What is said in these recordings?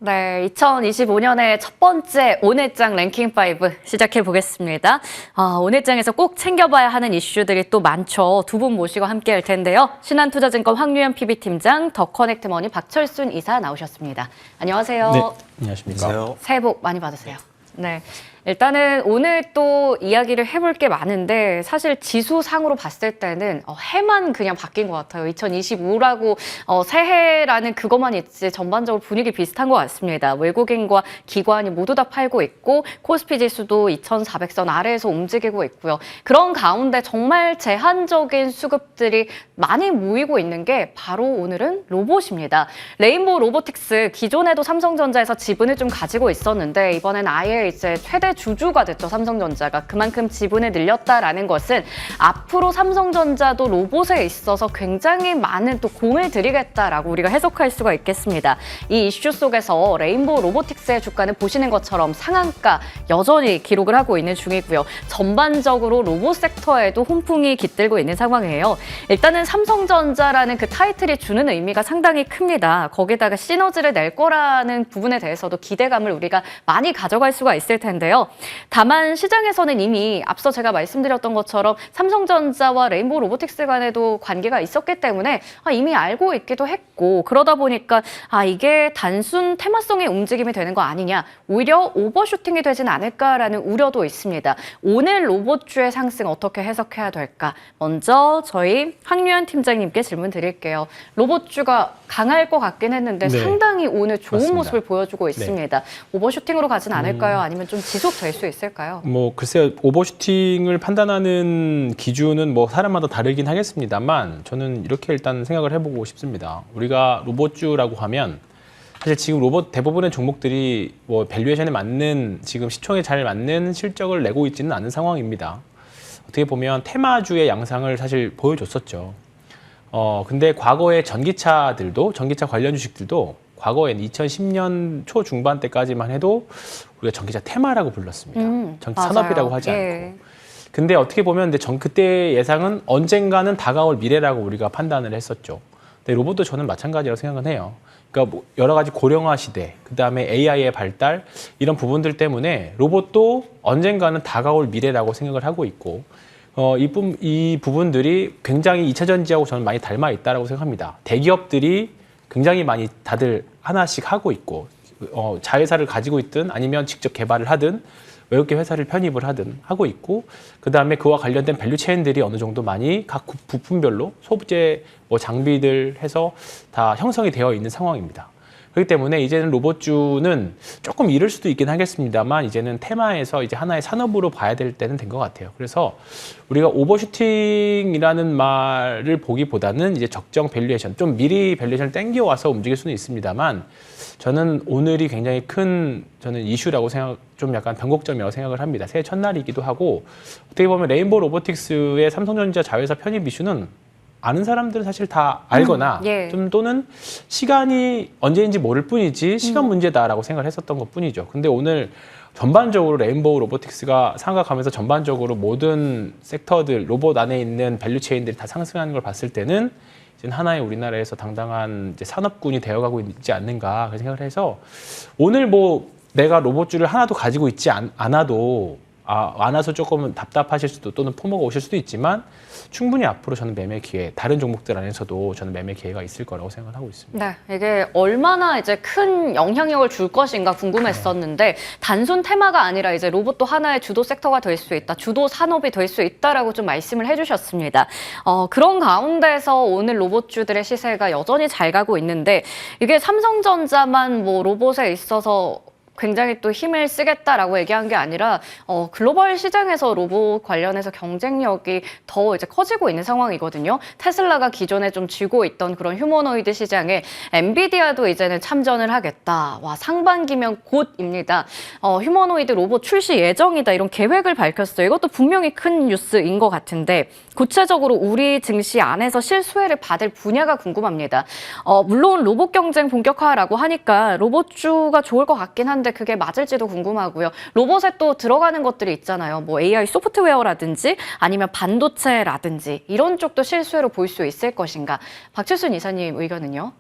네, 2025년의 첫 번째 오늘장 랭킹 5 시작해 보겠습니다. 오늘장에서 꼭 챙겨봐야 하는 이슈들이 또 많죠. 두 분 모시고 함께 할 텐데요. 신한투자증권 황유연 PB팀장, 더커넥트머니 박철순 이사 나오셨습니다. 안녕하세요. 네, 안녕하십니까. 안녕하세요. 새해 복 많이 받으세요. 네. 일단은 오늘 또 이야기를 해볼 게 많은데 사실 지수상으로 봤을 때는 해만 그냥 바뀐 것 같아요. 2025라고 새해라는 그것만 있지 전반적으로 분위기 비슷한 것 같습니다. 외국인과 기관이 모두 다 팔고 있고 코스피 지수도 2,400선 아래에서 움직이고 있고요. 그런 가운데 정말 제한적인 수급들이 많이 모이고 있는 게 바로 오늘은 로봇입니다. 레인보우 로보틱스, 기존에도 삼성전자에서 지분을 좀 가지고 있었는데 이번엔 아예 이제 최대 주주가 됐죠. 삼성전자가. 그만큼 지분을 늘렸다라는 것은 앞으로 삼성전자도 로봇에 있어서 굉장히 많은 또 공을 들이겠다라고 우리가 해석할 수가 있겠습니다. 이 이슈 속에서 레인보우 로보틱스의 주가는 보시는 것처럼 상한가 여전히 기록을 하고 있는 중이고요. 전반적으로 로봇 섹터에도 훈풍이 깃들고 있는 상황이에요. 일단은 삼성전자라는 그 타이틀이 주는 의미가 상당히 큽니다. 거기다가 시너지를 낼 거라는 부분에 대해서도 기대감을 우리가 많이 가져갈 수가 있을 텐데요. 다만 시장에서는 이미 앞서 제가 말씀드렸던 것처럼 삼성전자와 레인보우 로보틱스 간에도 관계가 있었기 때문에 이미 알고 있기도 했고 그러다 보니까 이게 단순 테마성의 움직임이 되는 거 아니냐, 오히려 오버슈팅이 되진 않을까라는 우려도 있습니다. 오늘 로봇주의 상승 어떻게 해석해야 될까? 먼저 저희 황유연 팀장님께 질문 드릴게요. 로봇주가 강할 것 같긴 했는데 네. 상당히 오늘 좋은 맞습니다. 모습을 보여주고 있습니다. 오버슈팅으로 가진 않을까요? 아니면 좀 지속될 수 있을까요? 글쎄요. 오버슈팅을 판단하는 기준은 사람마다 다르긴 하겠습니다만 저는 이렇게 일단 생각을 해보고 싶습니다. 우리가 로봇주라고 하면 사실 지금 로봇 대부분의 종목들이 밸류에이션에 맞는, 지금 시총에 잘 맞는 실적을 내고 있지는 않은 상황입니다. 어떻게 보면 테마주의 양상을 사실 보여줬었죠. 근데 과거의 전기차 관련 주식들도 과거엔 2010년 초중반 때까지만 해도 우리가 전기차 테마라고 불렀습니다. 전기 산업이라고 하지 않고. 예. 근데 어떻게 보면 그때 예상은 언젠가는 다가올 미래라고 우리가 판단을 했었죠. 근데 로봇도 저는 마찬가지라고 생각은 해요. 그러니까 여러 가지 고령화 시대, 그다음에 AI의 발달, 이런 부분들 때문에 로봇도 언젠가는 다가올 미래라고 생각을 하고 있고, 이 부분들이 굉장히 2차 전지하고 저는 많이 닮아 있다고 생각합니다. 대기업들이 굉장히 많이 다들 하나씩 하고 있고, 자회사를 가지고 있든 아니면 직접 개발을 하든 외국계 회사를 편입을 하든 하고 있고, 그 다음에 그와 관련된 밸류 체인들이 어느 정도 많이 각 부품별로 소재, 장비들 해서 다 형성이 되어 있는 상황입니다. 그렇기 때문에 이제는 로봇주는 조금 이를 수도 있긴 하겠습니다만 이제는 테마에서 이제 하나의 산업으로 봐야 될 때는 된 것 같아요. 그래서 우리가 오버슈팅이라는 말을 보기보다는 이제 적정 밸류에이션, 좀 미리 밸류에이션을 땡겨와서 움직일 수는 있습니다만 저는 오늘이 굉장히 큰 이슈라고 좀 약간 변곡점이라고 생각을 합니다. 새해 첫날이기도 하고, 어떻게 보면 레인보우 로보틱스의 삼성전자 자회사 편입 이슈는 아는 사람들은 사실 다 알거나 예. 좀 또는 시간이 언제인지 모를 뿐이지 시간 문제다라고 생각을 했었던 것 뿐이죠. 근데 오늘 전반적으로 레인보우 로보틱스가 상각하면서 전반적으로 모든 섹터들, 로봇 안에 있는 밸류 체인들이 다 상승하는 걸 봤을 때는 이제 하나의 우리나라에서 당당한 이제 산업군이 되어가고 있지 않는가 그렇게 생각을 해서, 오늘 내가 로봇주를 하나도 가지고 있지 않아도 않아서 조금 답답하실 수도 또는 포모가 오실 수도 있지만 충분히 앞으로 저는 매매 기회, 다른 종목들 안에서도 저는 매매 기회가 있을 거라고 생각을 하고 있습니다. 네, 이게 얼마나 이제 큰 영향력을 줄 것인가 궁금했었는데 단순 테마가 아니라 이제 로봇도 하나의 주도 섹터가 될 수 있다, 주도 산업이 될 수 있다라고 좀 말씀을 해주셨습니다. 그런 가운데서 오늘 로봇주들의 시세가 여전히 잘 가고 있는데 이게 삼성전자만 로봇에 있어서 굉장히 또 힘을 쓰겠다라고 얘기한 게 아니라 글로벌 시장에서 로봇 관련해서 경쟁력이 더 이제 커지고 있는 상황이거든요. 테슬라가 기존에 좀 쥐고 있던 그런 휴머노이드 시장에 엔비디아도 이제는 참전을 하겠다. 와, 상반기면 곧입니다. 휴머노이드 로봇 출시 예정이다. 이런 계획을 밝혔어요. 이것도 분명히 큰 뉴스인 것 같은데 구체적으로 우리 증시 안에서 실수혜를 받을 분야가 궁금합니다. 물론 로봇 경쟁 본격화라고 하니까 로봇주가 좋을 것 같긴 한데 그게 맞을지도 궁금하고요. 로봇에 또 들어가는 것들이 있잖아요. AI 소프트웨어라든지 아니면 반도체라든지 이런 쪽도 실수혜로 볼 수 있을 것인가. 박철순 이사님 의견은요?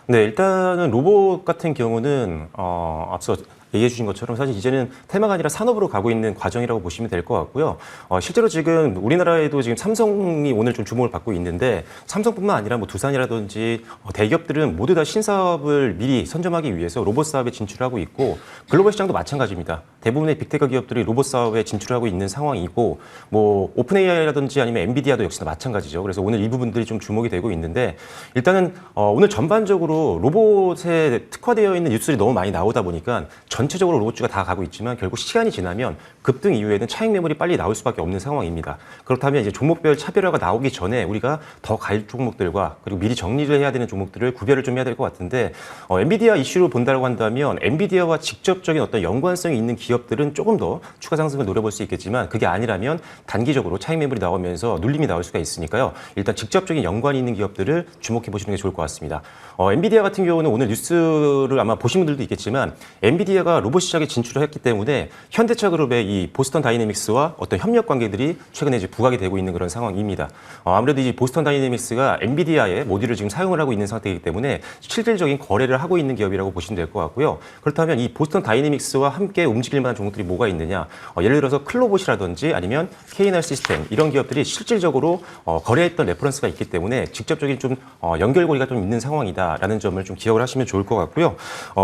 네, 일단은 로봇 같은 경우는 앞서 얘기해 주신 것처럼 사실 이제는 테마가 아니라 산업으로 가고 있는 과정이라고 보시면 될 것 같고요. 실제로 지금 우리나라에도 지금 삼성이 오늘 좀 주목을 받고 있는데 삼성뿐만 아니라 뭐 두산이라든지 대기업들은 모두 다 신사업을 미리 선점하기 위해서 로봇 사업에 진출하고 있고 글로벌 시장도 마찬가지입니다. 대부분의 빅테크 기업들이 로봇 사업에 진출하고 있는 상황이고 뭐 오픈AI라든지 아니면 엔비디아도 역시나 마찬가지죠. 그래서 오늘 이 부분들이 좀 주목이 되고 있는데 일단은 오늘 전반적으로 로봇에 특화되어 있는 뉴스들이 너무 많이 나오다 보니까 전체적으로 로봇주가 다 가고 있지만 결국 시간이 지나면 급등 이후에는 차익 매물이 빨리 나올 수밖에 없는 상황입니다. 그렇다면 이제 종목별 차별화가 나오기 전에 우리가 더 갈 종목들과 그리고 미리 정리를 해야 되는 종목들을 구별을 좀 해야 될 것 같은데 엔비디아 이슈로 본다고 한다면 엔비디아와 직접적인 어떤 연관성이 있는 기업들은 조금 더 추가 상승을 노려볼 수 있겠지만 그게 아니라면 단기적으로 차익 매물이 나오면서 눌림이 나올 수가 있으니까요. 일단 직접적인 연관이 있는 기업들을 주목해 보시는 게 좋을 것 같습니다. 엔비디아 같은 경우는 오늘 뉴스를 아마 보신 분들도 있겠지만 엔비디아가 로봇 시장에 진출을 했기 때문에 현대차 그룹의 이 보스턴 다이내믹스와 어떤 협력 관계들이 최근에 이제 부각이 되고 있는 그런 상황입니다. 아무래도 이 보스턴 다이내믹스가 엔비디아의 모듈을 지금 사용을 하고 있는 상태이기 때문에 실질적인 거래를 하고 있는 기업이라고 보시면 될 것 같고요. 그렇다면 이 보스턴 다이내믹스와 함께 움직일 만한 종목들이 뭐가 있느냐? 예를 들어서 클로봇이라든지 아니면 K&R 시스템 이런 기업들이 실질적으로 거래했던 레퍼런스가 있기 때문에 직접적인 좀 연결고리가 좀 있는 상황이다라는 점을 좀 기억을 하시면 좋을 것 같고요.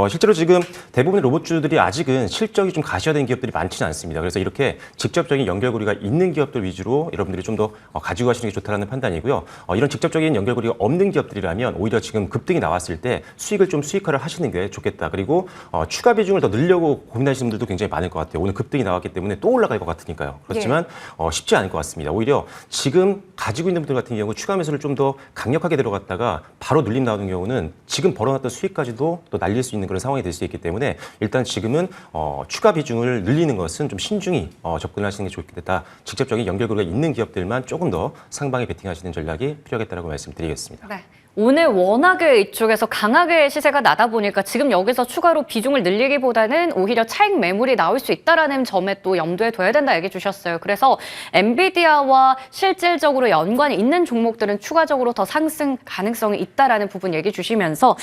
실제로 지금 대부분의 로봇주들이 아직은 실적이 좀 가시화된 기업들이 많지는 않습니다. 그래서 이렇게 직접적인 연결고리가 있는 기업들 위주로 여러분들이 좀 더 가지고 가시는 게 좋다는 판단이고요. 이런 직접적인 연결고리가 없는 기업들이라면 오히려 지금 급등이 나왔을 때 수익을 좀 수익화를 하시는 게 좋겠다. 그리고 추가 비중을 더 늘려고 고민하시는 분들도 굉장히 많을 것 같아요. 오늘 급등이 나왔기 때문에 또 올라갈 것 같으니까요. 그렇지만 쉽지 않을 것 같습니다. 오히려 지금 가지고 있는 분들 같은 경우 추가 매수를 좀 더 강력하게 들어갔다가 바로 눌림 나오는 경우는 지금 벌어놨던 수익까지도 또 날릴 수 있는 그런 상황이 될 수 있기 때문에 일단 지금은 추가 비중을 늘리는 것은 좀 신중히 접근을 하시는 게 좋겠다. 직접적인 연결고리가 있는 기업들만 조금 더 상방에 베팅하시는 전략이 필요하겠다고 말씀드리겠습니다. 네. 오늘 워낙에 이쪽에서 강하게 시세가 나다 보니까 지금 여기서 추가로 비중을 늘리기보다는 오히려 차익 매물이 나올 수 있다라는 점에 또 염두에 둬야 된다 얘기 주셨어요. 그래서 엔비디아와 실질적으로 연관이 있는 종목들은 추가적으로 더 상승 가능성이 있다라는 부분 얘기 주시면서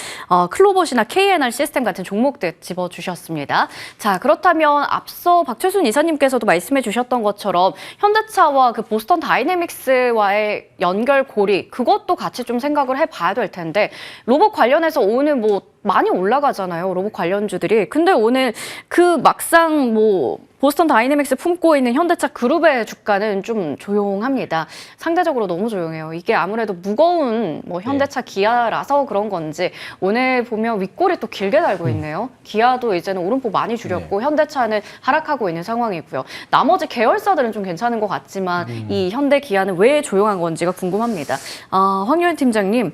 클로봇이나 K&R 시스템 같은 종목들 집어주셨습니다. 자, 그렇다면 앞서 박철순 이사님께서도 말씀해 주셨던 것처럼 현대차와 그 보스턴 다이내믹스와의 연결고리 그것도 같이 좀 생각을 해봐야 될 텐데 로봇 관련해서 오늘 뭐 많이 올라가잖아요. 로봇 관련주들이. 근데 오늘 그 막상 뭐 보스턴 다이내믹스 품고 있는 현대차 그룹의 주가는 좀 조용합니다. 상대적으로 너무 조용해요. 이게 아무래도 무거운 뭐 현대차 기아라서 그런 건지 오늘 보면 윗골이 또 길게 달고 있네요. 기아도 이제는 오름폭 많이 줄였고 현대차는 하락하고 있는 상황이고요. 나머지 계열사들은 좀 괜찮은 것 같지만 이 현대 기아는 왜 조용한 건지가 궁금합니다. 황유현 팀장님,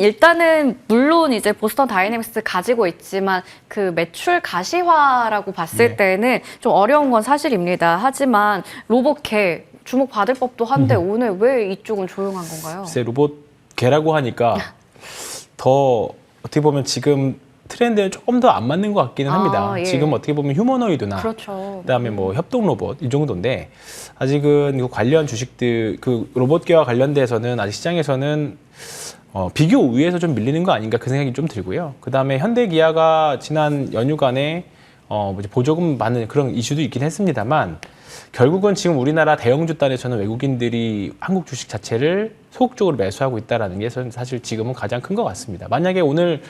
일단은 물론 이제 보스턴 다이내믹스 가지고 있지만 그 매출 가시화라고 봤을 때는 좀 어려운 건 사실입니다. 하지만 로봇계 주목받을 법도 한데 오늘 왜 이쪽은 조용한 건가요? 글쎄 로봇계라고 하니까 더 어떻게 보면 지금 트렌드는 조금 더 안 맞는 것 같기는 합니다. 예. 지금 어떻게 보면 휴머노이드나 그렇죠. 그다음에 뭐 협동 로봇 이 정도인데 아직은 그 관련 주식들 그 로봇계와 관련돼서는 아직 시장에서는 비교 우위에서 좀 밀리는 거 아닌가 그 생각이 좀 들고요. 그다음에 현대기아가 지난 연휴간에 보조금 받는 그런 이슈도 있긴 했습니다만 결국은 지금 우리나라 대형주 단에서는 외국인들이 한국 주식 자체를 소극적으로 매수하고 있다는 게 사실 지금은 가장 큰 것 같습니다. 만약에 오늘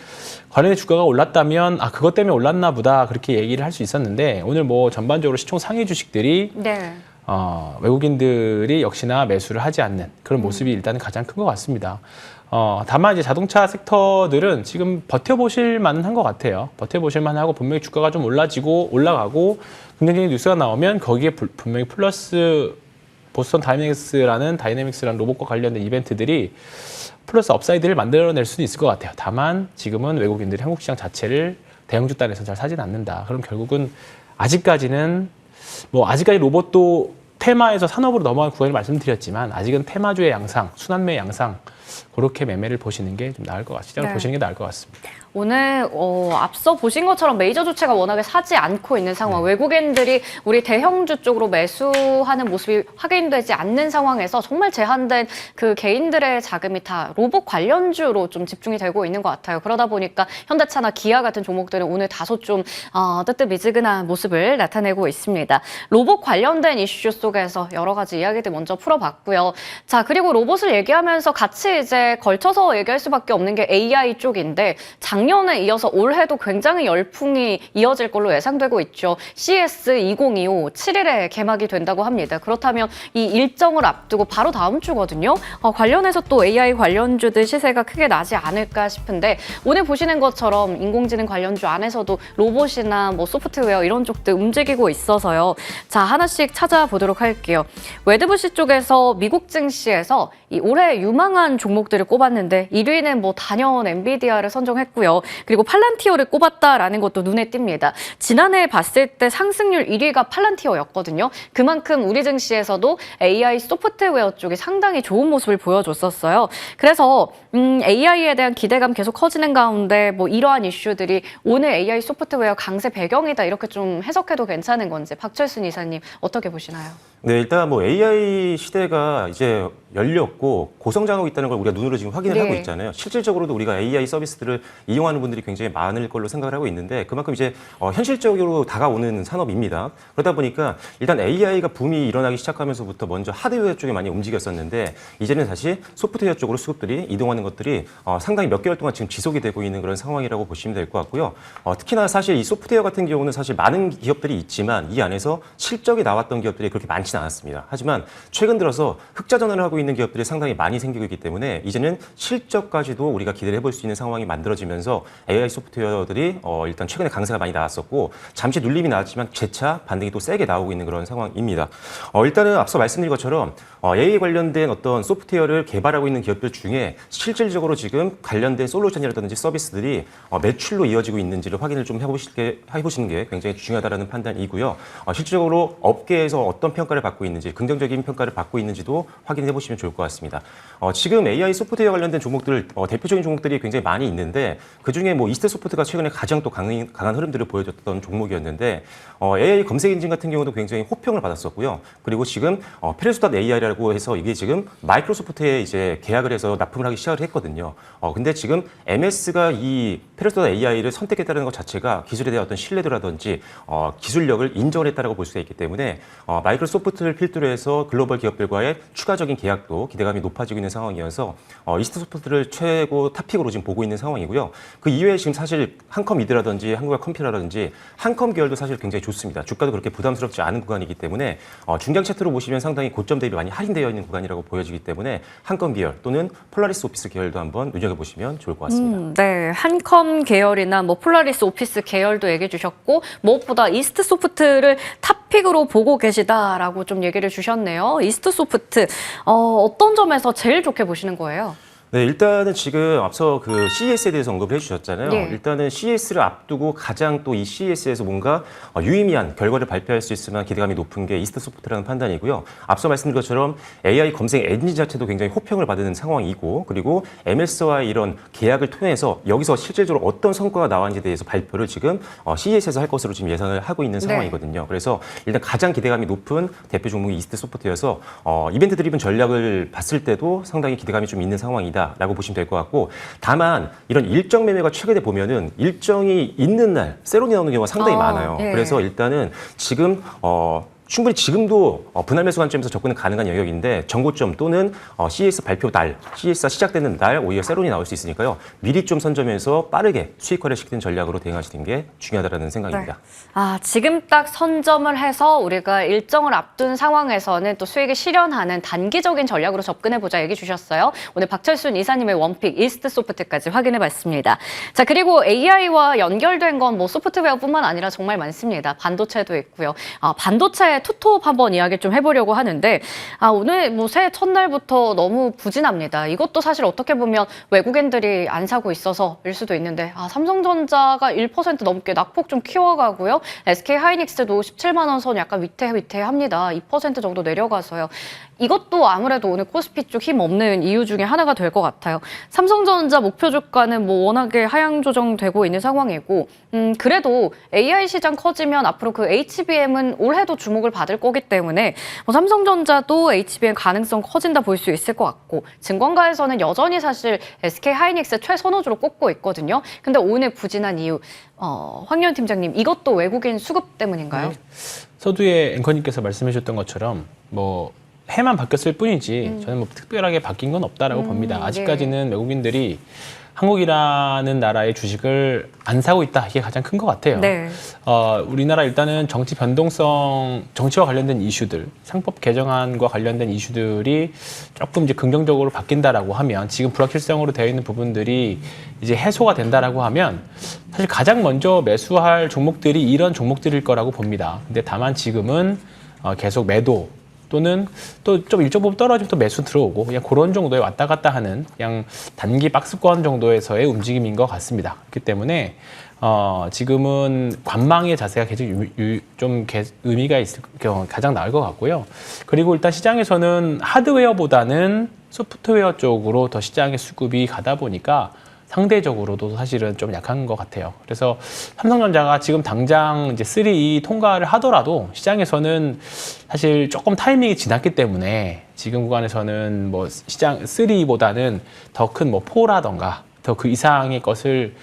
관련된 주가가 올랐다면 그것 때문에 올랐나 보다 그렇게 얘기를 할 수 있었는데 오늘 뭐 전반적으로 시총 상위 주식들이 외국인들이 역시나 매수를 하지 않는 그런 모습이 일단은 가장 큰 것 같습니다. 다만 이제 자동차 섹터들은 지금 버텨보실 만한 것 같아요. 버텨보실 만하고 분명히 주가가 좀 올라가고 긍정적인 뉴스가 나오면 거기에 분명히 플러스 보스턴 다이내믹스라는 로봇과 관련된 이벤트들이 플러스 업사이드를 만들어낼 수도 있을 것 같아요. 다만 지금은 외국인들이 한국 시장 자체를 대형주 단에서 잘 사진 않는다. 그럼 결국은 아직까지 로봇도 테마에서 산업으로 넘어간 구간을 말씀드렸지만 아직은 테마주의 양상, 순환매의 양상 그렇게 매매를 보시는 게 좀 나을 것 같습니다. 시장을 네. 보시는 게 나을 것 같습니다. 오늘 앞서 보신 것처럼 메이저 주체가 워낙에 사지 않고 있는 상황, 외국인들이 우리 대형주 쪽으로 매수하는 모습이 확인되지 않는 상황에서 정말 제한된 그 개인들의 자금이 다 로봇 관련주로 좀 집중이 되고 있는 것 같아요. 그러다 보니까 현대차나 기아 같은 종목들은 오늘 다소 좀 뜨뜻미지근한 모습을 나타내고 있습니다. 로봇 관련된 이슈 속에서 여러 가지 이야기들 먼저 풀어봤고요. 자, 그리고 로봇을 얘기하면서 같이 이제 걸쳐서 얘기할 수밖에 없는 게 AI 쪽인데 작년에 이어서 올해도 굉장히 열풍이 이어질 걸로 예상되고 있죠. CES 2025 7일에 개막이 된다고 합니다. 그렇다면 이 일정을 앞두고 바로 다음 주거든요. 관련해서 또 AI 관련주들 시세가 크게 나지 않을까 싶은데 오늘 보시는 것처럼 인공지능 관련주 안에서도 로봇이나 뭐 소프트웨어 이런 쪽들 움직이고 있어서요. 자, 하나씩 찾아보도록 할게요. 웨드부시 쪽에서 미국 증시에서 이 올해 유망한 종목들을 꼽았는데 1위는 뭐 단연 엔비디아를 선정했고요. 그리고 팔란티어를 꼽았다라는 것도 눈에 띕니다. 지난해 봤을 때 상승률 1위가 팔란티어였거든요. 그만큼 우리 증시에서도 AI 소프트웨어 쪽이 상당히 좋은 모습을 보여줬었어요. 그래서 AI에 대한 기대감 계속 커지는 가운데 뭐 이러한 이슈들이 오늘 AI 소프트웨어 강세 배경이다 이렇게 좀 해석해도 괜찮은 건지 박철순 이사님 어떻게 보시나요? 네, 일단 뭐 AI 시대가 이제 열렸고 고성장하고 있다는 걸 우리가 눈으로 지금 확인을 네. 하고 있잖아요. 실질적으로도 우리가 AI 서비스들을 이용하는 분들이 굉장히 많을 걸로 생각을 하고 있는데 그만큼 이제 현실적으로 다가오는 산업입니다. 그러다 보니까 일단 AI가 붐이 일어나기 시작하면서부터 먼저 하드웨어 쪽에 많이 움직였었는데 이제는 다시 소프트웨어 쪽으로 수급들이 이동하는 것들이 상당히 몇 개월 동안 지금 지속이 되고 있는 그런 상황이라고 보시면 될 것 같고요. 특히나 사실 이 소프트웨어 같은 경우는 사실 많은 기업들이 있지만 이 안에서 실적이 나왔던 기업들이 그렇게 많지는 않았습니다. 하지만 최근 들어서 흑자 전환을 하고 있는 기업들이 상당히 많이 생기고 있기 때문에 이제는 실적까지도 우리가 기대를 해볼 수 있는 상황이 만들어지면서 AI 소프트웨어들이 일단 최근에 강세가 많이 나왔었고 잠시 눌림이 나왔지만 재차 반등이 또 세게 나오고 있는 그런 상황입니다. 일단은 앞서 말씀드린 것처럼 AI 관련된 어떤 소프트웨어를 개발하고 있는 기업들 중에 실질적으로 지금 관련된 솔루션이라든지 서비스들이 매출로 이어지고 있는지를 확인을 좀 해보시는 게 굉장히 중요하다는 판단이고요. 실질적으로 업계에서 어떤 평가를 받고 있는지 긍정적인 평가를 받고 있는지도 확인해 보시면 좋을 것 같습니다. 지금 AI 소프트웨어 관련된 종목들 대표적인 종목들이 굉장히 많이 있는데 그중에 뭐 이스트 소프트가 최근에 가장 또 강한 흐름들을 보여줬던 종목이었는데 AI 검색 엔진 같은 경우도 굉장히 호평을 받았었고요. 그리고 지금 페르소.ai라고 해서 이게 지금 마이크로소프트에 이제 계약을 해서 납품을 하기 시작을 했거든요. 근데 지금 MS가 이 페르소.ai를 선택했다는 것 자체가 기술에 대한 어떤 신뢰도라든지 기술력을 인정을 했다라고 볼 수가 있기 때문에 마이크로소프트를 필두로 해서 글로벌 기업들과의 추가적인 계약도 기대감이 높아지고 있는 상황이어서 이스트 소프트를 최고 탑픽으로 지금 보고 있는 상황이고요. 그 이외에 지금 사실 한컴미드라든지 한국화컴퓨터라든지 한컴 계열도 사실 굉장히 좋습니다. 주가도 그렇게 부담스럽지 않은 구간이기 때문에 중장 차트로 보시면 상당히 고점 대비 많이 할인되어 있는 구간이라고 보여지기 때문에 한컴 계열 또는 폴라리스 오피스 계열도 한번 눈여겨보시면 좋을 것 같습니다. 네, 한컴 계열이나 뭐 폴라리스 오피스 계열도 얘기해 주셨고 무엇보다 이스트 소프트를 탑픽으로 보고 계시다라고 좀 얘기를 주셨네요. 이스트 소프트 어떤 점에서 제일 좋게 보시는 거예요? 네, 일단은 지금 앞서 그 CES에 대해서 언급을 해주셨잖아요. 네. 일단은 CES를 앞두고 가장 또 이 CES에서 뭔가 유의미한 결과를 발표할 수 있을 만한 기대감이 높은 게 이스트 소프트라는 판단이고요. 앞서 말씀드린 것처럼 AI 검색 엔진 자체도 굉장히 호평을 받는 상황이고 그리고 MS와의 이런 계약을 통해서 여기서 실질적으로 어떤 성과가 나왔는지에 대해서 발표를 지금 CES에서 할 것으로 지금 예상을 하고 있는 상황이거든요. 그래서 일단 가장 기대감이 높은 대표 종목이 이스트 소프트여서 이벤트 드리븐 전략을 봤을 때도 상당히 기대감이 좀 있는 상황이다. 라고 보시면 될 것 같고 다만 이런 일정 매매가 최근에 보면은 일정이 있는 날 세론이 나오는 경우가 상당히 많아요. 네. 그래서 일단은 지금 충분히 지금도 분할 매수 관점에서 접근은 가능한 영역인데 정고점 또는 CES 발표 날, CES가 시작되는 날 오히려 세론이 나올 수 있으니까요. 미리 좀 선점해서 빠르게 수익화를 시키는 전략으로 대응하시는 게 중요하다는 생각입니다. 네. 지금 딱 선점을 해서 우리가 일정을 앞둔 상황에서는 또 수익을 실현하는 단기적인 전략으로 접근해보자 얘기 주셨어요. 오늘 박철순 이사님의 원픽 이스트 소프트까지 확인해봤습니다. 자, 그리고 AI와 연결된 건 뭐 소프트웨어뿐만 아니라 정말 많습니다. 반도체도 있고요. 반도체 새해 투톱 한번 이야기 좀 해보려고 하는데 오늘 뭐 새해 첫날부터 너무 부진합니다. 이것도 사실 어떻게 보면 외국인들이 안 사고 있어서일 수도 있는데 삼성전자가 1% 넘게 낙폭 좀 키워가고요. SK하이닉스도 17만 원 선 약간 위태위태합니다. 2% 정도 내려가서요. 이것도 아무래도 오늘 코스피 쪽 힘 없는 이유 중에 하나가 될 것 같아요. 삼성전자 목표 주가는 뭐 워낙에 하향 조정되고 있는 상황이고 그래도 AI 시장 커지면 앞으로 그 HBM은 올해도 주목을 받을 거기 때문에 삼성전자도 HBM 가능성 커진다 볼 수 있을 것 같고 증권가에서는 여전히 사실 SK하이닉스 최선호주로 꼽고 있거든요. 근데 오늘 부진한 이유 황교안 팀장님 이것도 외국인 수급 때문인가요? 서두에 앵커님께서 말씀해 주셨던 것처럼 뭐 해만 바뀌었을 뿐이지 저는 뭐 특별하게 바뀐 건 없다라고 봅니다. 아직까지는 외국인들이 한국이라는 나라의 주식을 안 사고 있다. 이게 가장 큰 것 같아요. 네. 우리나라 일단은 정치 변동성, 정치와 관련된 이슈들, 상법 개정안과 관련된 이슈들이 조금 이제 긍정적으로 바뀐다라고 하면 지금 불확실성으로 되어 있는 부분들이 이제 해소가 된다라고 하면 사실 가장 먼저 매수할 종목들이 이런 종목들일 거라고 봅니다. 근데 다만 지금은 계속 매도 또는 또 좀 일정 부분 떨어지면 또 매수 들어오고 그냥 그런 정도에 왔다 갔다 하는 그냥 단기 박스권 정도에서의 움직임인 것 같습니다. 그렇기 때문에 지금은 관망의 자세가 계속 좀 의미가 있을 경우 가장 나을 것 같고요. 그리고 일단 시장에서는 하드웨어보다는 소프트웨어 쪽으로 더 시장의 수급이 가다 보니까 상대적으로도 사실은 좀 약한 것 같아요. 그래서 삼성전자가 지금 당장 이제 3 통과를 하더라도 시장에서는 사실 조금 타이밍이 지났기 때문에 지금 구간에서는 뭐 시장 3보다는 더 큰 뭐 4라던가 더 그 이상의 것을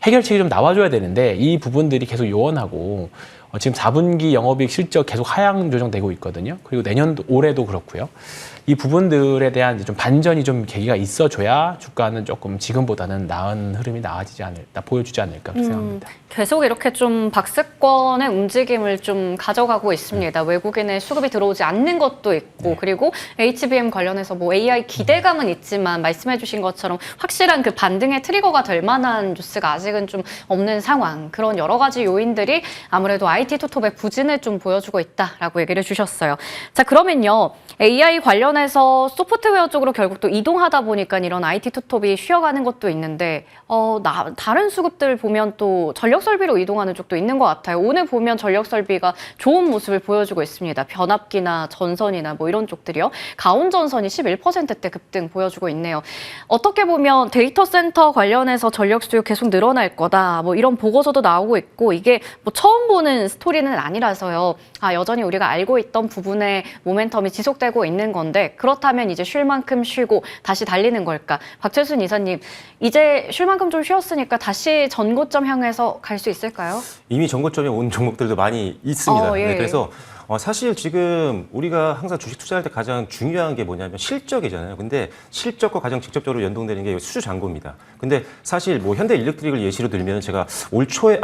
해결책이 좀 나와줘야 되는데 이 부분들이 계속 요원하고 지금 4분기 영업이익 실적 계속 하향 조정되고 있거든요. 그리고 내년도 올해도 그렇고요. 이 부분들에 대한 좀 반전이 좀 계기가 있어줘야 주가는 조금 지금보다는 나은 흐름이 보여주지 않을까 생각합니다. 계속 이렇게 좀 박스권의 움직임을 좀 가져가고 있습니다. 외국인의 수급이 들어오지 않는 것도 있고 그리고 HBM 관련해서 뭐 AI 기대감은 있지만 말씀해주신 것처럼 확실한 그 반등의 트리거가 될 만한 뉴스가 아직은 좀 없는 상황. 그런 여러 가지 요인들이 아무래도 IT 투톱의 부진을 좀 보여주고 있다라고 얘기를 해주셨어요. 자, 그러면요. AI 관련해서 소프트웨어 쪽으로 결국 또 이동하다 보니까 이런 IT 투톱이 쉬어가는 것도 있는데 다른 수급들 보면 또 전력 설비로 이동하는 쪽도 있는 것 같아요. 오늘 보면 전력 설비가 좋은 모습을 보여주고 있습니다. 변압기나 전선이나 뭐 이런 쪽들이요. 가온전선이 11%대 급등 보여주고 있네요. 어떻게 보면 데이터 센터 관련해서 전력 수요 계속 늘어날 거다. 뭐 이런 보고서도 나오고 있고 이게 뭐 처음 보는 스토리는 아니라서요. 여전히 우리가 알고 있던 부분의 모멘텀이 지속되고 있는 건데 그렇다면 이제 쉴 만큼 쉬고 다시 달리는 걸까? 박철순 이사님, 이제 쉴 만큼 좀 쉬었으니까 다시 전고점 향해서 갈 수 있을까요? 이미 전고점에 온 종목들도 많이 있습니다. 예. 네, 그래서 사실 지금 우리가 항상 주식 투자할 때 가장 중요한 게 뭐냐면 실적이잖아요. 근데 실적과 가장 직접적으로 연동되는 게 수주 잔고입니다. 근데 사실 뭐 현대 일렉트릭을 예시로 들면 제가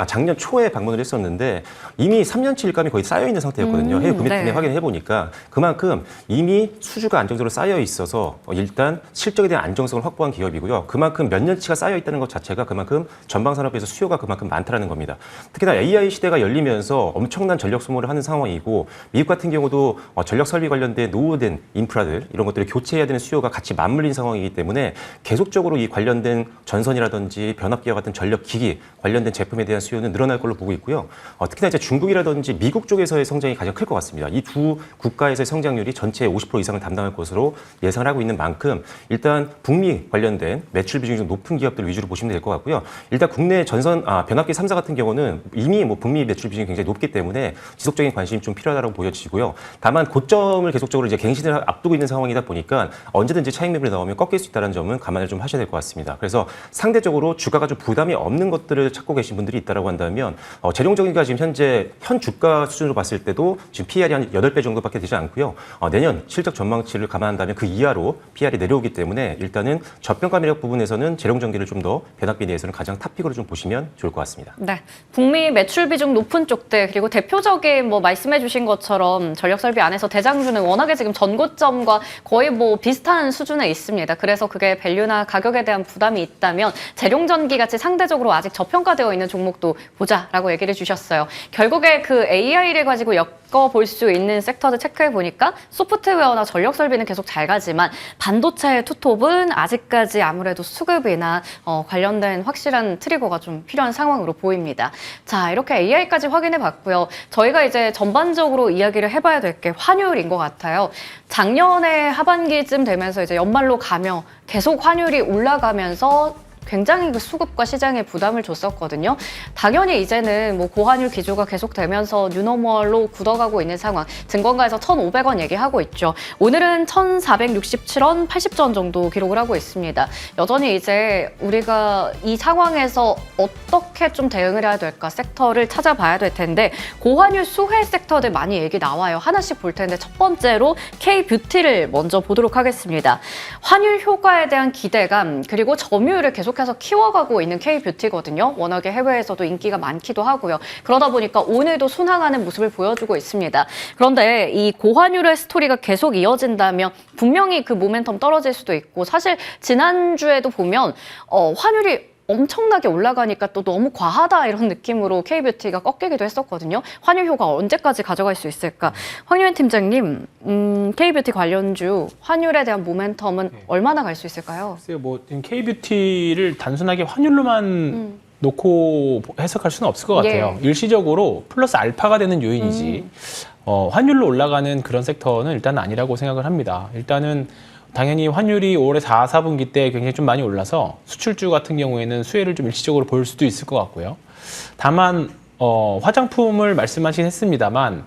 작년 초에 방문을 했었는데 이미 3년치 일감이 거의 쌓여 있는 상태였거든요. 해외 구매팀에 확인해 보니까 그만큼 이미 수주가 안정적으로 쌓여 있어서 일단 실적에 대한 안정성을 확보한 기업이고요. 그만큼 몇 년치가 쌓여 있다는 것 자체가 그만큼 전방 산업에서 수요가 그만큼 많다는 겁니다. 특히나 AI 시대가 열리면서 엄청난 전력 소모를 하는 상황이고 미국 같은 경우도 전력 설비 관련된 노후된 인프라들 이런 것들을 교체해야 되는 수요가 같이 맞물린 상황이기 때문에 계속적으로 이 관련된 전선이라든지 변압기와 같은 전력 기기 관련된 제품에 대한 수요는 늘어날 걸로 보고 있고요. 특히나 이제 중국이라든지 미국 쪽에서의 성장이 가장 클 것 같습니다. 이 두 국가에서의 성장률이 전체의 50% 이상을 담당할 것으로 예상을 하고 있는 만큼 일단 북미 관련된 매출 비중이 좀 높은 기업들 위주로 보시면 될 것 같고요. 일단 국내 변압기 3사 같은 경우는 이미 뭐 북미 매출 비중이 굉장히 높기 때문에 지속적인 관심이 좀 필요하다고 보여지고요. 다만 고점을 계속적으로 이제 갱신을 앞두고 있는 상황이다 보니까 언제든지 차익 매물이 나오면 꺾일 수 있다는 점은 감안을 좀 하셔야 될 것 같습니다. 그래서 상대적으로 주가가 좀 부담이 없는 것들을 찾고 계신 분들이 있다라고 한다면 재룡적인가 지금 현재 현 주가 수준으로 봤을 때도 지금 PR이 한 8배 정도밖에 되지 않고요. 내년 실적 전망치를 감안한다면 그 이하로 PR이 내려오기 때문에 일단은 저평가 매력 부분에서는 재룡전기를 좀 더 변압기에 대해서는 가장 탑픽으로 좀 보시면 좋을 것 같습니다. 네, 북미 매출 비중 높은 쪽들 그리고 대표적인 뭐 말씀해 주신 것 것처럼 전력설비 안에서 대장주는 워낙에 지금 전고점과 거의 뭐 비슷한 수준에 있습니다. 그래서 그게 밸류나 가격에 대한 부담이 있다면 재룡전기 같이 상대적으로 아직 저평가되어 있는 종목도 보자라고 얘기를 주셨어요. 결국에 그 AI를 가지고 볼 수 있는 섹터들 체크해 보니까 소프트웨어나 전력 설비는 계속 잘 가지만 반도체의 투톱은 아직까지 아무래도 수급이나 관련된 확실한 트리거가 좀 필요한 상황으로 보입니다. 자, 이렇게 AI까지 확인해 봤고요. 저희가 이제 전반적으로 이야기를 해봐야 될 게 환율인 것 같아요. 작년에 하반기쯤 되면서 이제 연말로 가며 계속 환율이 올라가면서 굉장히 그 수급과 시장에 부담을 줬었거든요. 당연히 이제는 뭐 고환율 기조가 계속되면서 뉴노멀로 굳어가고 있는 상황. 증권가에서 1,500원 얘기하고 있죠. 오늘은 1,467원 80전 정도 기록을 하고 있습니다. 여전히 이제 우리가 이 상황에서 어떻게 좀 대응을 해야 될까 섹터를 찾아봐야 될 텐데 고환율 수혜 섹터들 많이 얘기 나와요. 하나씩 볼 텐데 첫 번째로 K-뷰티를 먼저 보도록 하겠습니다. 환율 효과에 대한 기대감 그리고 점유율을 계속해서 키워가고 있는 K-뷰티거든요. 워낙에 해외에서도 인기가 많기도 하고요. 그러다 보니까 오늘도 순항하는 모습을 보여주고 있습니다. 그런데 이 고환율의 스토리가 계속 이어진다면 분명히 그 모멘텀 떨어질 수도 있고 사실 지난주에도 보면 환율이 엄청나게 올라가니까 또 너무 과하다 이런 느낌으로 K-뷰티가 꺾이기도 했었거든요. 환율 효과 언제까지 가져갈 수 있을까? 황유현 팀장님, K-뷰티 관련주 환율에 대한 모멘텀은 얼마나 갈 수 있을까요? 글쎄요, 뭐 K-뷰티를 단순하게 환율로만 놓고 해석할 수는 없을 것 같아요. 예. 일시적으로 플러스 알파가 되는 요인이지 환율로 올라가는 그런 섹터는 일단 아니라고 생각을 합니다. 일단은 당연히 환율이 올해 4분기 때 굉장히 좀 많이 올라서 수출주 같은 경우에는 수혜를 좀 일시적으로 보일 수도 있을 것 같고요. 다만 화장품을 말씀하신 했습니다만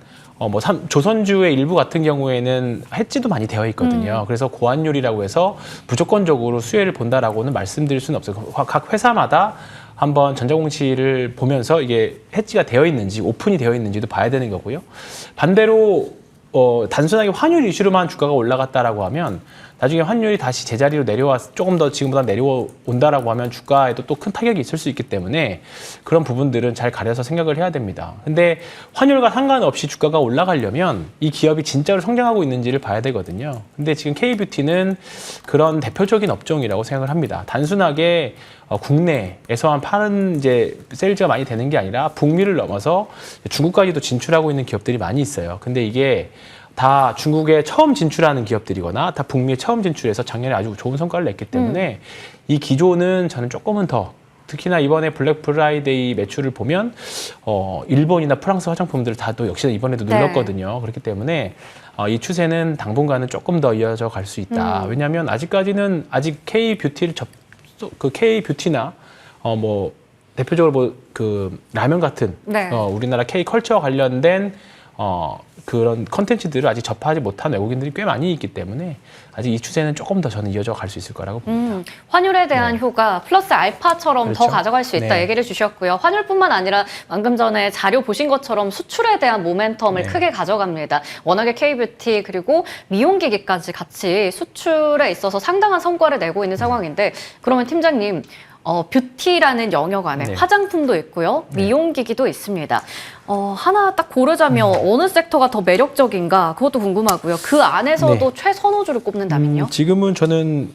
조선주의 일부 같은 경우에는 해지도 많이 되어 있거든요. 그래서 고환율이라고 해서 무조건적으로 수혜를 본다라고는 말씀드릴 수는 없어요. 각 회사마다 한번 전자공시를 보면서 이게 해지가 되어 있는지 오픈이 되어 있는지도 봐야 되는 거고요. 반대로 단순하게 환율 이슈로만 주가가 올라갔다라고 하면 나중에 환율이 다시 제자리로 조금 더 지금보다 내려온다라고 하면 주가에도 또 큰 타격이 있을 수 있기 때문에 그런 부분들은 잘 가려서 생각을 해야 됩니다. 근데 환율과 상관없이 주가가 올라가려면 이 기업이 진짜로 성장하고 있는지를 봐야 되거든요. 근데 지금 K-뷰티는 그런 대표적인 업종이라고 생각을 합니다. 단순하게 국내에서만 파는 이제 세일즈가 많이 되는 게 아니라 북미를 넘어서 중국까지도 진출하고 있는 기업들이 많이 있어요. 근데 이게 다 중국에 처음 진출하는 기업들이거나 다 북미에 처음 진출해서 작년에 아주 좋은 성과를 냈기 때문에 이 기조는 저는 조금은 더 특히나 이번에 블랙 프라이데이 매출을 보면 일본이나 프랑스 화장품들 다 또 역시나 이번에도 눌렀거든요. 그렇기 때문에 이 추세는 당분간은 조금 더 이어져 갈 수 있다. 왜냐하면 아직까지는 아직 K-뷰티나 대표적으로 그 라면 같은 우리나라 K-컬처 관련된 그런 컨텐츠들을 아직 접하지 못한 외국인들이 꽤 많이 있기 때문에 아직 이 추세는 조금 더 저는 이어져 갈 수 있을 거라고 봅니다. 환율에 대한 효과 플러스 알파처럼 더 가져갈 수 있다 얘기를 주셨고요. 환율뿐만 아니라 방금 전에 자료 보신 것처럼 수출에 대한 모멘텀을 크게 가져갑니다. 워낙에 K-뷰티 그리고 미용기기까지 같이 수출에 있어서 상당한 성과를 내고 있는 상황인데 그러면 팀장님 뷰티라는 영역 안에 화장품도 있고요. 미용기기도 있습니다. 하나 딱 고르자면 어느 섹터가 더 매력적인가 그것도 궁금하고요. 그 안에서도 최선호주를 꼽는다면요? 지금은 저는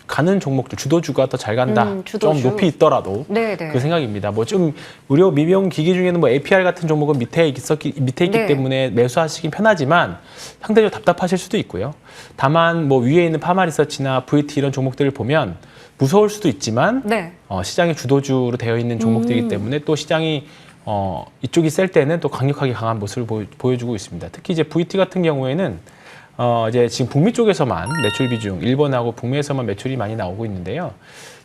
가는 종목들 주도주가 더 잘 간다. 좀 높이 있더라도 그 생각입니다. 좀 의료 미용 기기 중에는 APR 같은 종목은 밑에 있기 때문에 매수하시긴 편하지만 상대적으로 답답하실 수도 있고요. 다만 위에 있는 파마리서치나 VT 이런 종목들을 보면 무서울 수도 있지만 시장의 주도주로 되어 있는 종목들이기 때문에 또 시장이 이쪽이 셀 때는 또 강력하게 강한 모습을 보여주고 있습니다. 특히 이제 VT 같은 경우에는 이제 지금 북미 쪽에서만 매출 비중, 일본하고 북미에서만 매출이 많이 나오고 있는데요.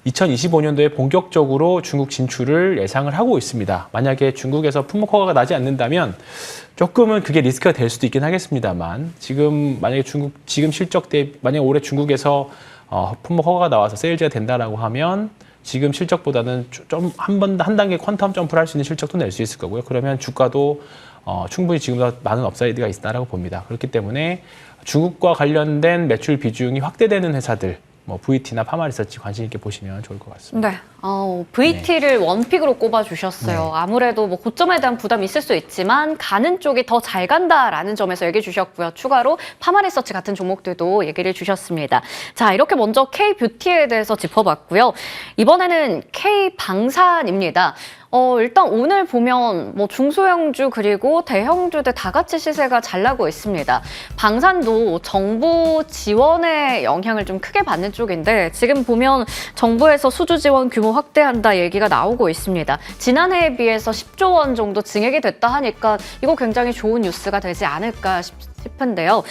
2025년도에 본격적으로 중국 진출을 예상을 하고 있습니다. 만약에 중국에서 품목 허가가 나지 않는다면 조금은 그게 리스크가 될 수도 있긴 하겠습니다만 지금 만약에 지금 실적 만약에 올해 중국에서 품목 허가가 나와서 세일즈가 된다라고 하면 지금 실적보다는 좀 한 단계 퀀텀 점프를 할 수 있는 실적도 낼 수 있을 거고요. 그러면 주가도 충분히 지금보다 많은 업사이드가 있다라고 봅니다. 그렇기 때문에 중국과 관련된 매출 비중이 확대되는 회사들, VT나 파마리서치 관심 있게 보시면 좋을 것 같습니다. 네. VT를 원픽으로 꼽아주셨어요. 네. 아무래도 뭐 고점에 대한 부담이 있을 수 있지만 가는 쪽이 더 잘 간다라는 점에서 얘기해 주셨고요. 추가로 파마리서치 같은 종목들도 얘기를 주셨습니다. 자, 이렇게 먼저 K뷰티에 대해서 짚어봤고요. 이번에는 K방산입니다. 일단 오늘 보면 뭐 중소형주 그리고 대형주들 다 같이 시세가 잘 나고 있습니다. 방산도 정부 지원의 영향을 좀 크게 받는 쪽인데 지금 보면 정부에서 수주 지원 규모 확대한다 얘기가 나오고 있습니다. 지난해에 비해서 10조 원 정도 증액이 됐다 하니까 이거 굉장히 좋은 뉴스가 되지 않을까 싶은데요.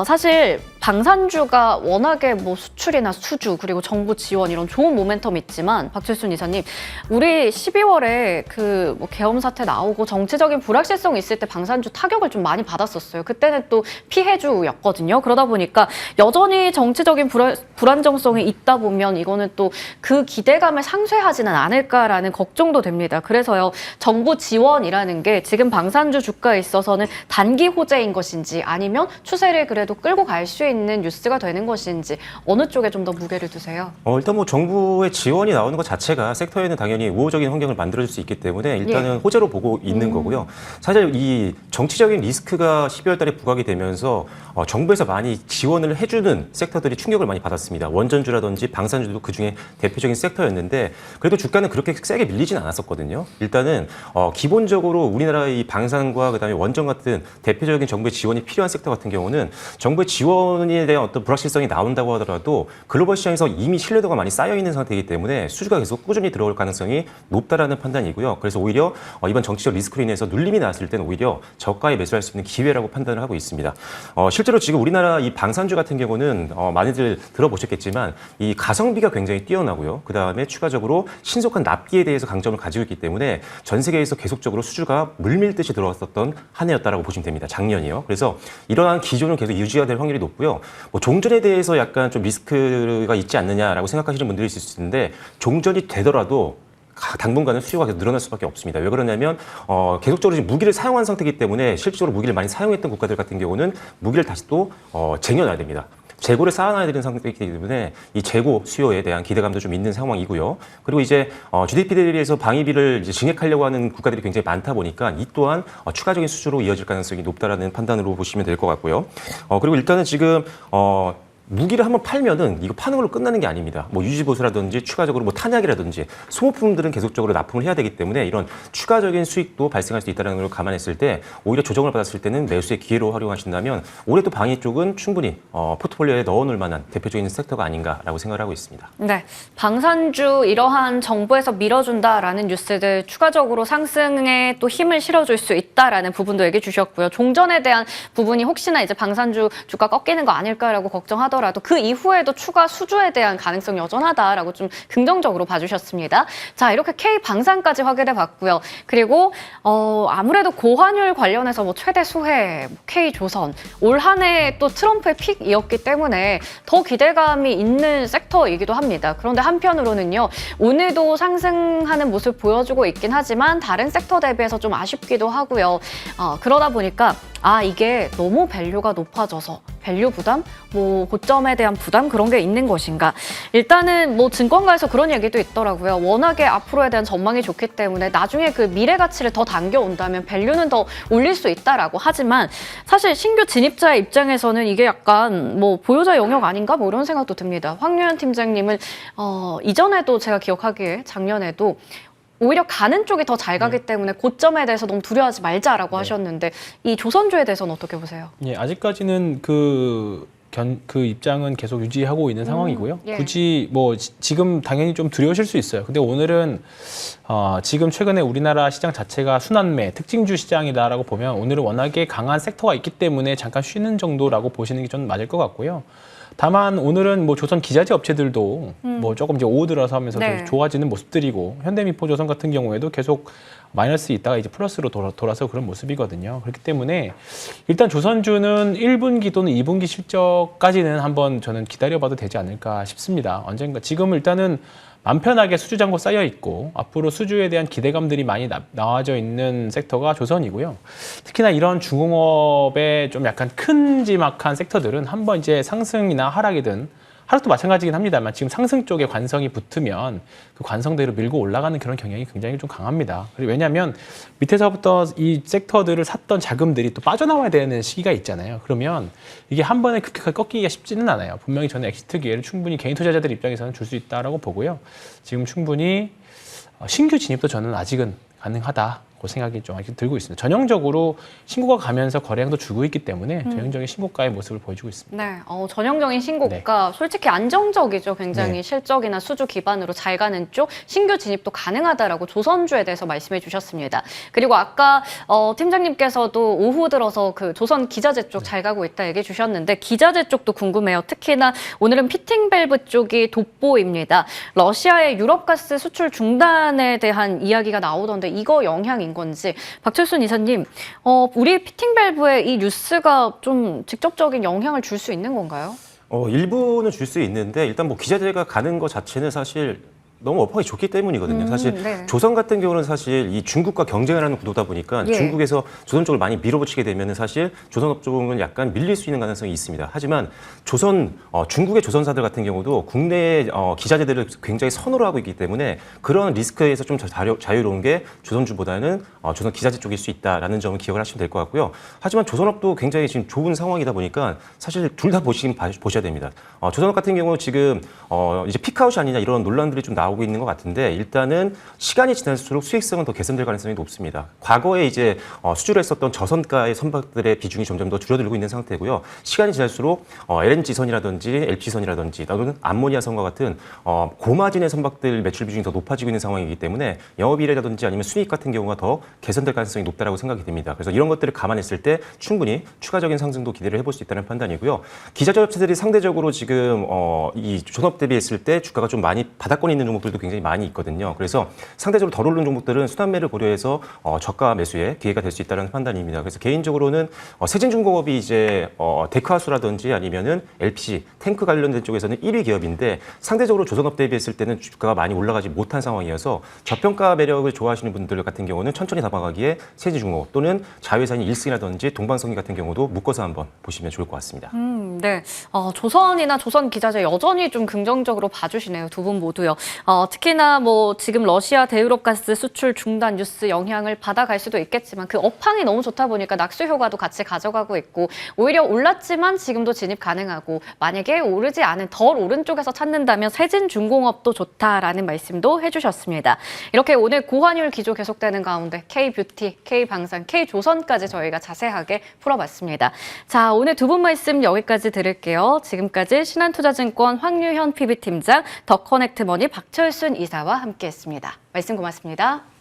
사실 방산주가 워낙에 뭐 수출이나 수주 그리고 정부 지원 이런 좋은 모멘텀이 있지만 박철순 이사님, 우리 12월에 그 뭐 계엄 사태 나오고 정치적인 불확실성 있을 때 방산주 타격을 좀 많이 받았었어요. 그때는 또 피해주였거든요. 그러다 보니까 여전히 정치적인 불안정성이 있다 보면 이거는 또 그 기대감을 상쇄하지는 않을까라는 걱정도 됩니다. 그래서요, 정부 지원이라는 게 지금 방산주 주가에 있어서는 단기 호재인 것인지 아니면 추세를 그래도 끌고 갈 수 있는 뉴스가 되는 것인지 어느 쪽에 좀 더 무게를 두세요? 일단 뭐 정부의 지원이 나오는 것 자체가 섹터에는 당연히 우호적인 환경을 만들어줄 수 있기 때문에 일단은 호재로 보고 있는 거고요. 사실 이 정치적인 리스크가 12월 달에 부각이 되면서 정부에서 많이 지원을 해주는 섹터들이 충격을 많이 받았습니다. 원전주라든지 방산주도 그중에 대표적인 섹터였는데 그래도 주가는 그렇게 세게 밀리진 않았었거든요. 일단은 기본적으로 우리나라의 이 방산과 그다음에 원전 같은 대표적인 정부의 지원이 필요한 섹터 같은 경우는 정부의 지원에 대한 어떤 불확실성이 나온다고 하더라도 글로벌 시장에서 이미 신뢰도가 많이 쌓여 있는 상태이기 때문에 수주가 계속 꾸준히 들어올 가능성이 높다라는 판단이고요. 그래서 오히려 이번 정치적 리스크로 인해서 눌림이 나왔을 때는 오히려 저가에 매수할 수 있는 기회라고 판단을 하고 있습니다. 실제로 지금 우리나라 이 방산주 같은 경우는 많이들 들어보셨겠지만 이 가성비가 굉장히 뛰어나고요. 그다음에 추가적으로 신속한 납기에 대해서 강점을 가지고 있기 때문에 전 세계에서 계속적으로 수주가 물밀듯이 들어왔었던 한 해였다라고 보시면 됩니다. 작년이요. 그래서 이러한 기조는 계속 유지가 될 확률이 높고요. 뭐 종전에 대해서 약간 좀 리스크가 있지 않느냐라고 생각하시는 분들이 있을 수 있는데 종전이 되더라도 당분간은 수요가 계속 늘어날 수밖에 없습니다. 왜 그러냐면 계속적으로 지금 무기를 사용한 상태이기 때문에 실질적으로 무기를 많이 사용했던 국가들 같은 경우는 무기를 다시 또 쟁여놔야 됩니다. 재고를 쌓아놔야 되는 상태이기 때문에 이 재고 수요에 대한 기대감도 좀 있는 상황이고요. 그리고 이제 GDP 대비해서 방위비를 이제 증액하려고 하는 국가들이 굉장히 많다 보니까 이 또한 추가적인 수주로 이어질 가능성이 높다라는 판단으로 보시면 될 것 같고요. 그리고 일단은 지금 무기를 한번 팔면은 이거 파는 걸로 끝나는 게 아닙니다. 뭐 유지보수라든지 추가적으로 뭐 탄약이라든지 소모품들은 계속적으로 납품을 해야 되기 때문에 이런 추가적인 수익도 발생할 수 있다는 걸 감안했을 때 오히려 조정을 받았을 때는 매수의 기회로 활용하신다면 올해 또 방위 쪽은 충분히 포트폴리오에 넣어놓을 만한 대표적인 섹터가 아닌가라고 생각을 하고 있습니다. 네, 방산주 이러한 정부에서 밀어준다라는 뉴스들 추가적으로 상승에 또 힘을 실어줄 수 있다라는 부분도 얘기해 주셨고요. 종전에 대한 부분이 혹시나 이제 방산주 주가 꺾이는 거 아닐까라고 걱정하더라도 그 이후에도 추가 수주에 대한 가능성이 여전하다라고 좀 긍정적으로 봐주셨습니다. 자, 이렇게 K방산까지 확인해 봤고요. 그리고 아무래도 고환율 관련해서 뭐 최대 수혜, K조선 올 한 해 또 트럼프의 픽이었기 때문에 더 기대감이 있는 섹터이기도 합니다. 그런데 한편으로는요, 오늘도 상승하는 모습 보여주고 있긴 하지만 다른 섹터 대비해서 좀 아쉽기도 하고요. 그러다 보니까 이게 너무 밸류가 높아져서 밸류 부담, 뭐 고점에 대한 부담 그런 게 있는 것인가? 일단은 뭐 증권가에서 그런 얘기도 있더라고요. 워낙에 앞으로에 대한 전망이 좋기 때문에 나중에 그 미래 가치를 더 당겨온다면 밸류는 더 올릴 수 있다라고 하지만 사실 신규 진입자의 입장에서는 이게 약간 뭐 보유자 영역 아닌가? 뭐 이런 생각도 듭니다. 황유현 팀장님은 이전에도 제가 기억하기에 작년에도 오히려 가는 쪽이 더 잘 가기 때문에 고점에 대해서 너무 두려워하지 말자라고 하셨는데 이 조선주에 대해서는 어떻게 보세요? 예, 아직까지는 그 입장은 계속 유지하고 있는 상황이고요. 예. 굳이 뭐 지금 당연히 좀 두려우실 수 있어요. 근데 오늘은 지금 최근에 우리나라 시장 자체가 순환매, 특징주 시장이다라고 보면 오늘은 워낙에 강한 섹터가 있기 때문에 잠깐 쉬는 정도라고 보시는 게 좀 맞을 것 같고요. 다만 오늘은 뭐 조선 기자재 업체들도 뭐 조금 이제 오후 들어서 하면서 네. 좋아지는 모습들이고 현대미포조선 같은 경우에도 계속 마이너스 있다가 이제 플러스로 돌아서 그런 모습이거든요. 그렇기 때문에 일단 조선주는 1분기 또는 2분기 실적까지는 한번 저는 기다려봐도 되지 않을까 싶습니다. 언젠가 지금 일단은 맘 편하게 수주 잔고 쌓여 있고 앞으로 수주에 대한 기대감들이 많이 나와져 있는 섹터가 조선이고요. 특히나 이런 중공업의 좀 약간 큼지막한 섹터들은 한번 이제 상승이나 하락이든 하락도 마찬가지긴 합니다만 지금 상승 쪽에 관성이 붙으면 그 관성대로 밀고 올라가는 그런 경향이 굉장히 좀 강합니다. 그리고 왜냐하면 밑에서부터 이 섹터들을 샀던 자금들이 또 빠져나와야 되는 시기가 있잖아요. 그러면 이게 한 번에 급격하게 꺾이기가 쉽지는 않아요. 분명히 저는 엑시트 기회를 충분히 개인 투자자들 입장에서는 줄 수 있다라고 보고요. 지금 충분히 신규 진입도 저는 아직은 가능하다고 생각이 좀 아직 들고 있습니다. 전형적으로 신고가 가면서 거래량도 줄고 있기 때문에 전형적인 신고가의 모습을 보여주고 있습니다. 네, 전형적인 신고가 솔직히 안정적이죠. 굉장히 네. 실적이나 수주 기반으로 잘 가는 쪽 신규 진입도 가능하다라고 조선주에 대해서 말씀해 주셨습니다. 그리고 아까 팀장님께서도 오후 들어서 그 조선 기자재 쪽 잘 가고 있다 얘기해 주셨는데 기자재 쪽도 궁금해요. 특히나 오늘은 피팅 밸브 쪽이 돋보입니다. 러시아의 유럽 가스 수출 중단에 대한 이야기가 나오던데 이거 영향인 건지 박철순 이사님, 우리 피팅 밸브에 이 뉴스가 좀 직접적인 영향을 줄 수 있는 건가요? 일부는 줄 수 있는데 일단 뭐 기자재가 가는 것 자체는 사실 너무 업황이 좋기 때문이거든요. 사실 네. 조선 같은 경우는 사실 이 중국과 경쟁을 하는 구도다 보니까 예. 중국에서 조선 쪽을 많이 밀어붙이게 되면 사실 조선업 쪽은 약간 밀릴 수 있는 가능성이 있습니다. 하지만 중국의 조선사들 같은 경우도 국내 기자재들을 굉장히 선호를 하고 있기 때문에 그런 리스크에서 좀 자유로운 게 조선주보다는 조선 기자재 쪽일 수 있다라는 점을 기억을 하시면 될 것 같고요. 하지만 조선업도 굉장히 지금 좋은 상황이다 보니까 사실 둘 다 보셔야 됩니다. 조선업 같은 경우 지금 이제 피크아웃이 아니냐 이런 논란들이 좀 나오고 있는 것 같은데 일단은 시간이 지날수록 수익성은 더 개선될 가능성이 높습니다. 과거에 이제 수주를 했었던 저선가의 선박들의 비중이 점점 더 줄어들고 있는 상태고요. 시간이 지날수록 LNG선이라든지 LP선이라든지 또는 암모니아선과 같은 고마진의 선박들 매출 비중이 더 높아지고 있는 상황이기 때문에 영업이익이라든지 아니면 수익 같은 경우가 더 개선될 가능성이 높다라고 생각이 됩니다. 그래서 이런 것들을 감안했을 때 충분히 추가적인 상승도 기대를 해볼 수 있다는 판단이고요. 기자재 업체들이 상대적으로 지금 이 조선업 대비했을 때 주가가 좀 많이 바닥권에 있는 종목들도 굉장히 많이 있거든요. 그래서 상대적으로 덜 오르는 종목들은 수단매를 고려해서 저가 매수에 기회가 될 수 있다는 판단입니다. 그래서 개인적으로는 세진중공업이 이제 데크하우스라든지 아니면은 LPG, 탱크 관련된 쪽에서는 1위 기업인데 상대적으로 조선업 대비했을 때는 주가가 많이 올라가지 못한 상황이어서 저평가 매력을 좋아하시는 분들 같은 경우는 천천히 담아가기에 세진중공업 또는 자회사인 일승이라든지 동방성기 같은 경우도 묶어서 한번 보시면 좋을 것 같습니다. 네. 조선이나 조선 기자재 여전히 좀 긍정적으로 봐주시네요. 두 분 모두요. 특히나 뭐 지금 러시아 대유럽 가스 수출 중단 뉴스 영향을 받아갈 수도 있겠지만 그 업황이 너무 좋다 보니까 낙수 효과도 같이 가져가고 있고 오히려 올랐지만 지금도 진입 가능하고 만약에 오르지 않은 덜 오른 쪽에서 찾는다면 세진중공업도 좋다라는 말씀도 해주셨습니다. 이렇게 오늘 고환율 기조 계속되는 가운데 K뷰티, K방산, K조선까지 저희가 자세하게 풀어봤습니다. 자, 오늘 두 분 말씀 여기까지 들을게요. 지금까지 신한투자증권 황유현 PB팀장, 더커넥트머니 박철순 이사와 함께했습니다. 말씀 고맙습니다.